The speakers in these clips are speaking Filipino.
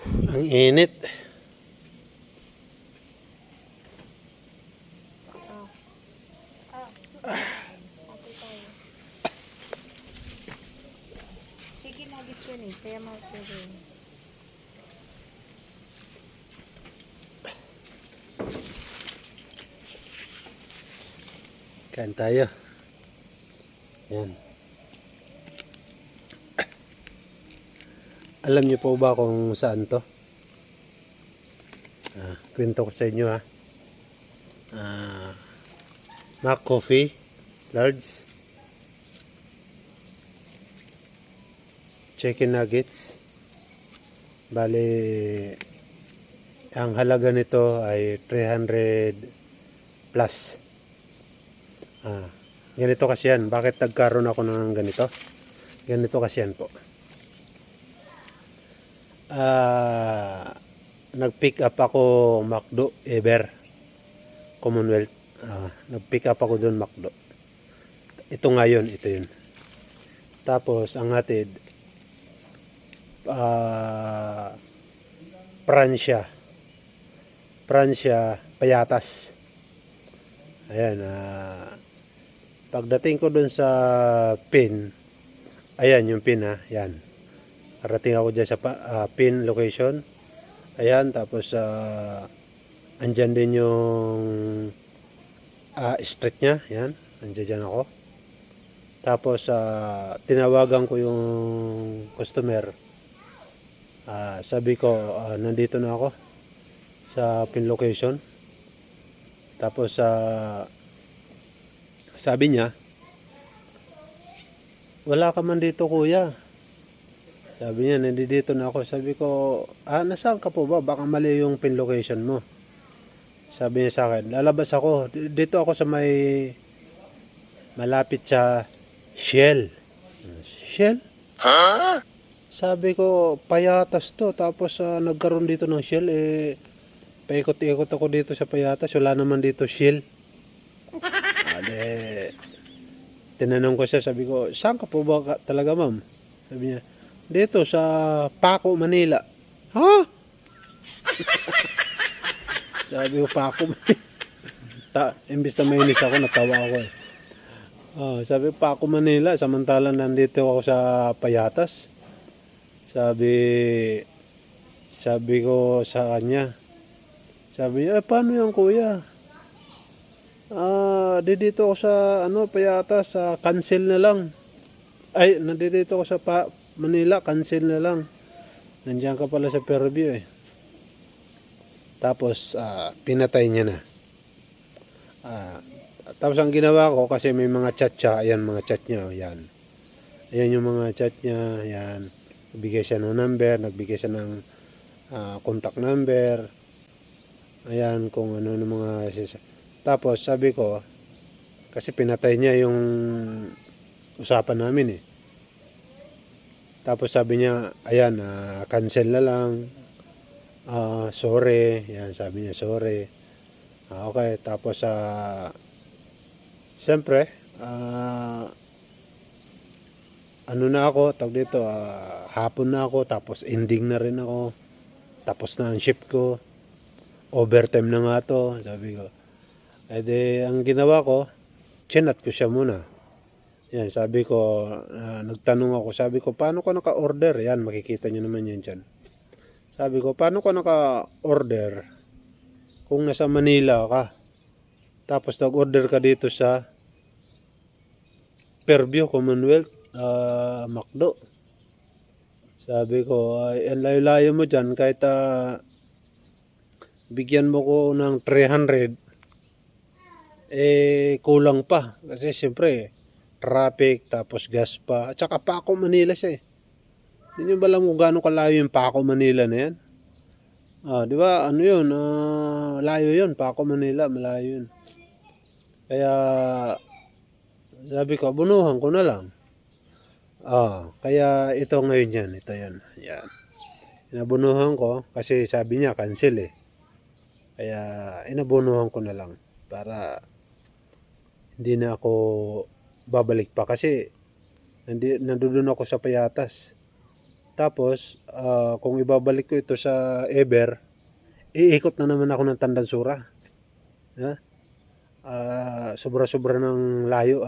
Ang init. Ate tayo. Chicken nuggets yun eh. Kaya mag-pwede yun. Kain tayo. Yan. Alam niyo po ba kung saan to? Kwento ko sa inyo ha. Mac Coffee, large. Chicken nuggets. Bali, ang halaga nito ay 300 plus. Ganito kasi yan. Bakit nagkaroon ako ng ganito? Ganito kasi yan po. Nag-pick up ako McDo Ever Commonwealth. Nag-pick up ako doon McDo. Ito ngayon, ito yun. Tapos ang hatid Pransya, Payatas. Ayan, pagdating ko doon sa pin, ayan yung pin ha, yan. Parating ako dyan sa pin location. Ayan, tapos andyan din yung street nya, yan. Andyan dyan ako. Tapos tinawagan ko yung customer. Sabi ko, nandito na ako sa pin location. Tapos sabi niya, wala ka man dito kuya. Sabi niya, nandito na ako. Sabi ko, nasaan ka po ba? Baka mali yung pin location mo. Sabi niya sa akin, lalabas ako. Dito ako sa may malapit sa Shell. Shell? Huh? Sabi ko, Payatas to. Tapos nagkaroon dito ng Shell. Paikot-ikot ako dito sa Payatas. Wala naman dito Shell. Tinanong ko siya. Sabi ko, saan ka po ba talaga ma'am? Sabi niya, dito sa Paco, Manila. Ha? Sabi ko, Paco, Manila. Imbis na mainis ako, natawa ako eh. Sabi ko, Paco, Manila. Samantalang nandito ako sa Payatas. Sabi ko sa kanya. Sabi niya, paano yan kuya? Dito ako sa Payatas, cancel na lang. Ay, nandito ako sa Manila, cancel na lang. Nandiyan ka pala sa Fairview eh. Tapos pinatay niya na. Tapos ang ginawa ko, kasi may mga chat siya, ayan mga chat niya, yan. Ayan yung mga chat niya, yan. Nagbigay siya ng number, nagbigay siya ng contact number. Ayan kung ano ng mga. Tapos sabi ko, kasi pinatay niya yung usapan namin eh. Tapos sabi niya, ayan, cancel na lang. Sorry. Yan, sabi niya, sorry. Okay, tapos siyempre, ano na ako, tawag dito, hapon na ako, tapos ending na rin ako. Tapos na ang shift ko. Overtime na nga to, sabi ko. Ang ginawa ko, chinat ko siya muna. Yan, sabi ko, nagtanong ako, sabi ko, paano ka naka-order? Yan, makikita nyo naman yan dyan. Sabi ko, paano ka naka-order kung nasa Manila ka? Tapos nag-order ka dito sa Fairview, Commonwealth, McDo. Sabi ko, ang layo-layo mo dyan, kahit bigyan mo ko ng 300, kulang pa. Kasi siyempre, traffic, tapos gas pa. At saka Paco, Manila siya eh. Hindi nyo ba alam kung gaano kalayo yung Paco, Manila na yan? Di ba? Ano yun? Malayo yun. Paco, Manila. Malayo yun. Kaya, sabi ko, abunuhan ko na lang. Kaya ito ngayon yan. Ito yan. Yan. Inabunuhan ko kasi sabi niya cancel eh. Kaya inabunuhan ko na lang para hindi na ako babalik pa kasi nandoon ako sa Payatas. Tapos, kung ibabalik ko ito sa Ever, iikot na naman ako ng Tandansura. Ha? Sobra-sobra ng layo.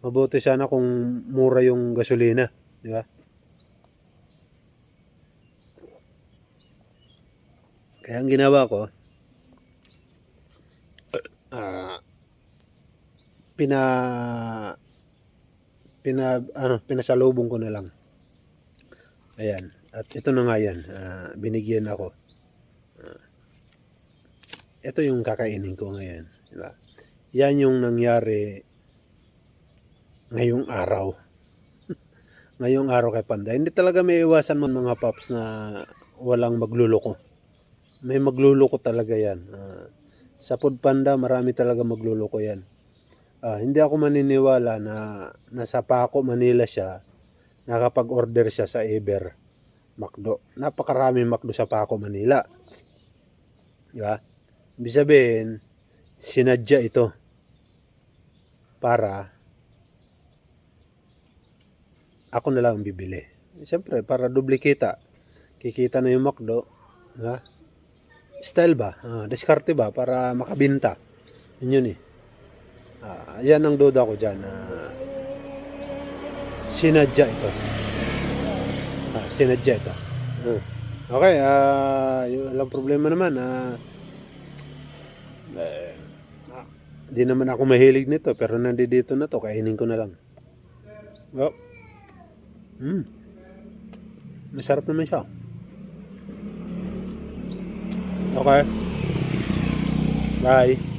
Mabuti sana kung mura yung gasolina. Di ba? Kaya ang ginawa ko, ah, pina pinasalubong ko na lang. Ayan. At ito na nga yan. Binigyan ako. Ito yung kakainin ko ngayon. Diba? Yan yung nangyari ngayong araw. Ngayong araw kay Panda. Hindi talaga may iwasan man mga paps na walang magluloko. May magluloko talaga yan. Sa Food Panda, marami talaga magluloko yan. Hindi ako maniniwala na nasa Paco, Manila siya, nakapag-order siya sa Ever McDo. Napakaraming McDo sa Paco, Manila. Diba? Ibig sabihin, sinadya ito para ako na lang bibili. Siyempre, para duplikita. Kikita na yung McDo. Diba? Style ba? Diskarte ba? Para makabinta. Yun eh. Yan ang duda ko dyan. Sinadya ito. Sinadya ito. Okay. Walang problema naman. Di naman ako mahilig nito. Pero nandito na to. Kainin ko na lang. Oh. Masarap naman siya. Okay. Bye.